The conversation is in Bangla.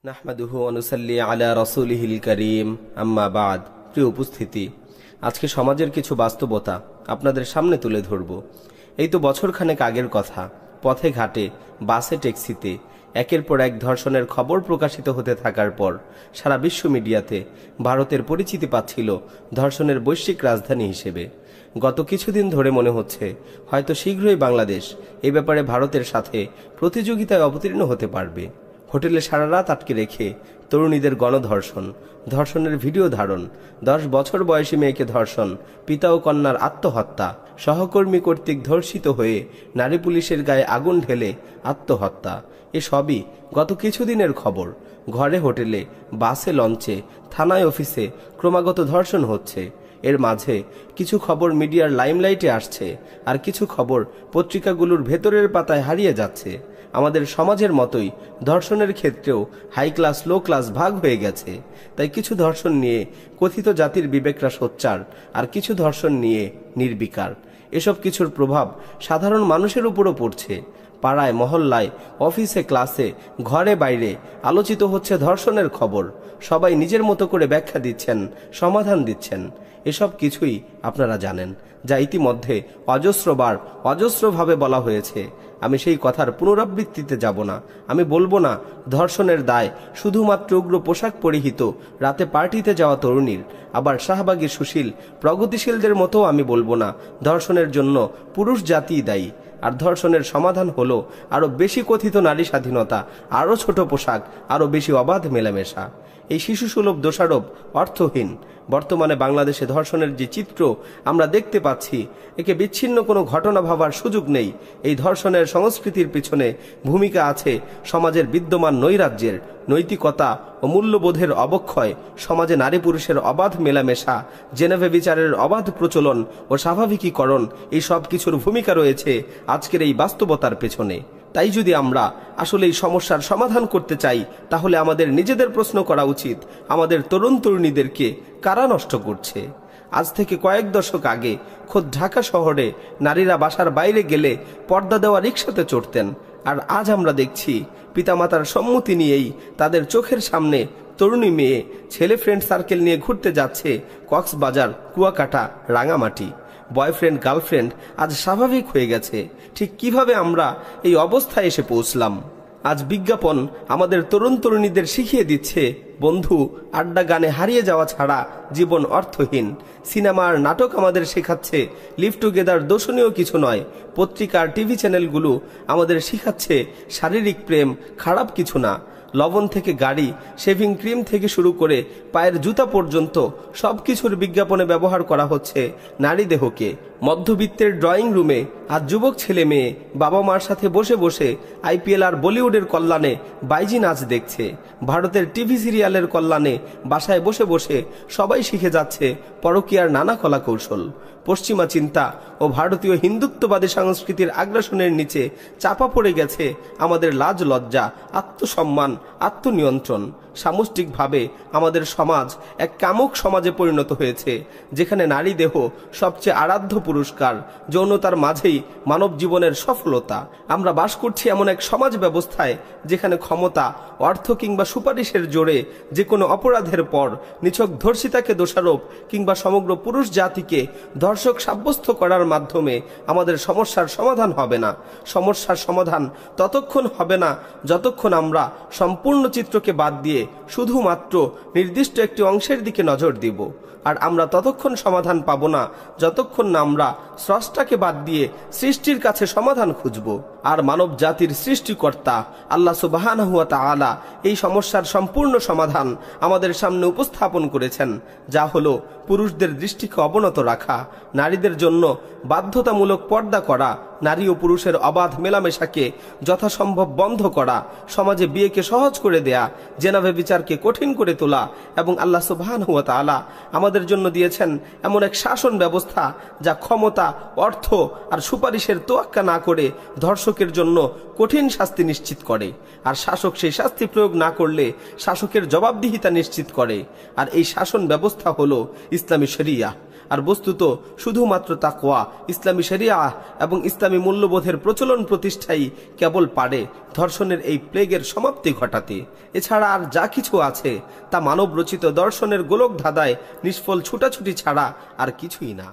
নাহমাদুহু ওয়া নুসাল্লি আলা রাসূলিহিল কারীম আম্মা বাদ। প্রিয় উপস্থিতি, আজকে সমাজের কিছু বাস্তবতা আপনাদের সামনে তুলে ধরব। এই তো বছরখানেক আগের কথা, পথে ঘাটে, বাসে, ট্যাক্সিতে একের পর এক ধর্ষণের খবর প্রকাশিত হতে থাকার পর সারা বিশ্ব মিডিয়াতে ভারতের পরিচিতি পাচ্ছিল ধর্ষণের বৈশ্বিক রাজধানী হিসেবে। গত কিছুদিন ধরে মনে হচ্ছে হয়তো শীঘ্রই বাংলাদেশ এ ব্যাপারে ভারতের সাথে প্রতিযোগিতায় অবতীর্ণ হতে পারবে। হোটেলে সারা রাত আটকে রেখে তরুণীদের গণধর্ষণ, ধর্ষণের ভিডিও ধারণ, 10 বছর বয়সী মেয়েকে ধর্ষণ, পিতা ও কন্যার আত্মহত্যা, সহকর্মী কর্তৃক ধর্ষিত হয়ে নারী পুলিশের গায়ে আগুন ঢেলে আত্মহত্যা, এসবই গত কিছুদিনের খবর। ঘরে, হোটেলে, বাসে, লঞ্চে, থানায়, অফিসে ক্রমাগত ধর্ষণ হচ্ছে। এর মাঝে কিছু খবর মিডিয়ার লাইমলাইটে আসছে, আর কিছু খবর পত্রিকাগুলোর ভেতরের পাতায় হারিয়ে যাচ্ছে। আমাদের সমাজের মতোই ধর্ষণের ক্ষেত্রেও হাই ক্লাস লো ক্লাস ভাগ হয়ে গেছে। তাই কিছু ধর্ষণ নিয়ে কথিত জাতির বিবেকরা সোচ্চার, আর কিছু ধর্ষণ নিয়ে নির্বিকার। এসব কিছুর প্রভাব সাধারণ মানুষের উপরও পড়ছে। পাড়ায়, মহল্লায়, অফিসে, ক্লাসে, ঘরে বাইরে আলোচিত হচ্ছে ধর্ষণের খবর। সবাই নিজের মতো করে ব্যাখ্যা দিচ্ছেন, সমাধান দিচ্ছেন। এসব কিছুই আপনারা জানেন, যা ইতিমধ্যে অজস্রবার অজস্রভাবে বলা হয়েছে। আমি সেই কথার পুনরাবৃত্তিতে যাব না। আমি বলবো না ধর্ষণের দায় শুধুমাত্র উগ্র পোশাক পরিহিত রাতে পার্টিতে যাওয়া তরুণীর। আবার শাহবাগী সুশীল প্রগতিশীলদের মতো আমি বলবো না ধর্ষণের জন্য পুরুষ জাতিই দায়ী। আর ধর্ষণের সমাধান হলো আরো বেশি কথিত নারী স্বাধীনতা, আরো ছোট পোশাক, আরো বেশি অবাধ মেলামেশা। এই শিশুসুলভ দোষারোপ অর্থহীন। বর্তমানে বাংলাদেশে ধর্ষণের যে চিত্র আমরা দেখতে পাচ্ছি, একে বিচ্ছিন্ন কোনো ঘটনা ভাবার সুযোগ নেই। এই ধর্ষণের সংস্কৃতির পিছনে ভূমিকা আছে সমাজের বিদ্যমান নৈরাজ্যের, নৈতিকতা ও মূল্যবোধের অবক্ষয়, সমাজে নারী পুরুষের অবাধ মেলামেশা, জেনেভা বিচারের অবাধ প্রচলন ও স্বাভাবিকীকরণ, এই সব কিছুর ভূমিকা রয়েছে আজকের এই বাস্তবতার পেছনে। তাই যদি আমরা আসলে এই সমস্যার সমাধান করতে চাই, তাহলে আমাদের নিজেদের প্রশ্ন করা উচিত, আমাদের তরুণ তরুণীদেরকে কারা নষ্ট করছে? আজ থেকে কয়েক দশক আগে খোদ ঢাকা শহরে নারীরা বাসার বাইরে গেলে পর্দা দেওয়া রিকশাতে চড়তেন, আর আজ আমরা দেখছি পিতামাতার সম্মতি নিয়েই তাদের চোখের সামনে তরুণী মেয়ে ছেলে ফ্রেন্ড সার্কেল নিয়ে ঘুরতে যাচ্ছে কক্সবাজার, কুয়াকাটা, রাঙামাটি। বয়ফ্রেন্ড গার্লফ্রেন্ড আজ স্বাভাবিক হয়ে গেছে। ঠিক কিভাবে আমরা এই অবস্থায় এসে পৌঁছলাম? আজ বিজ্ঞাপন আমাদের তরুণ তরুণীদের শিখিয়ে দিচ্ছে বন্ধু, আড্ডা, গানে হারিয়ে যাওয়া ছাড়া জীবন অর্থহীন। সিনেমা আর নাটক আমাদের শেখাচ্ছে লিভ টুগেদার দোষণীয় কিছু নয়। পত্রিকার টিভি চ্যানেলগুলো আমাদের শেখাচ্ছে শারীরিক প্রেম খারাপ কিছু না। লবণ থেকে গাড়ি, শেভিং ক্রিম থেকে শুরু করে পায়ের জুতা পর্যন্ত সবকিছুর বিজ্ঞাপনে ব্যবহার করা হচ্ছে নারী দেহকে। মধ্যবিত্তের ড্রয়িং রুমে আজ যুবক ছেলে মেয়ে বাবা মার সাথে বসে বসে আইপিএল আর বলিউডের কল্যাণে বাইজি নাচ দেখছে। ভারতের টিভি সিরিয়ালের কল্যাণে বাসায় বসে বসে সবাই শিখে যাচ্ছে পরকীয়ার নানা কলা কৌশল। পশ্চিমা চিন্তা ও ভারতীয় হিন্দুত্ববাদী সংস্কৃতির আগ্রাসনের নিচে চাপা পড়ে গেছে আমাদের লাজ, লজ্জা, আত্মসম্মান, আত্মনিয়ন্ত্রণ। সামষ্টিকভাবে আমাদের সমাজ এক কামুক সমাজে পরিণত হয়েছে, যেখানে নারী দেহ সবচেয়ে আরাধ্য পুরস্কার, যৌনতার মাঝেই মানব জীবনের সফলতা। আমরা বাস করছি এমন এক সমাজ ব্যবস্থায় যেখানে ক্ষমতা, অর্থ কিংবা সুপারিশের জোরে যে কোনো অপরাধের পর নিছক ধর্ষিতাকে দোষারোপ কিংবা সমগ্র পুরুষ জাতিকে ধর্ষক সাব্যস্ত করার মাধ্যমে আমাদের সমস্যার সমাধান হবে না। সমস্যার সমাধান ততক্ষণ হবে না যতক্ষণ আমরা সম্পূর্ণ চিত্রকে বাদ দিয়ে শুধুমাত্র নির্দিষ্ট একটি অংশের দিকে নজর দিব। আর আমরা ততক্ষণ সমাধান পাব না যতক্ষণ না আমরা স্রষ্টাকে বাদ দিয়ে সৃষ্টির কাছে সমাধান খুঁজব। আর মানব জাতির সৃষ্টিকর্তা আল্লাহ সুবহানাহু ওয়া তাআলা এই সমস্যার সম্পূর্ণ সমাধান আমাদের সামনে উপস্থাপন করেছেন, যা হলো পুরুষদের দৃষ্টিকে অবনত রাখা, নারীদের জন্য বাধ্যতামূলক পর্দা করা, নারী ও পুরুষের অবাধ মেলামেশাকে যথাসম্ভব বন্ধ করা, সমাজে বিয়েকে সহজ করে দেয়া, জেনেভা বিচারকে কঠিন করে তোলা, এবং আল্লাহ সুবহানাহু ওয়া তাআলা আমাদের জন্য দিয়েছেন এমন এক শাসন ব্যবস্থা যা ক্ষমতা, অর্থ আর সুপারিশের তোয়াক্কা না করে ধর্ষকের জন্য কঠিন শাস্তি নিশ্চিত করে, আর শাসক সেই শাস্তি প্রয়োগ না করলে শাসকের জবাবদিহিতা নিশ্চিত করে। আর এই শাসন ব্যবস্থা হলো ইসলামী শরিয়া। আর বস্তুত শুধুমাত্র তাকওয়া, ইসলামী শরিয়া এবং ইসলামী মূল্যবোধের প্রচলন প্রতিষ্ঠাই কেবল পারে ধর্ষণের এই প্লেগের সমাপ্তি ঘটাতে। এছাড়া আর যা কিছু আছে তা মানব রচিত দর্শনের গোলক ধাঁধায় নিষ্ফল ছুটাছুটি ছাড়া আর কিছুই না।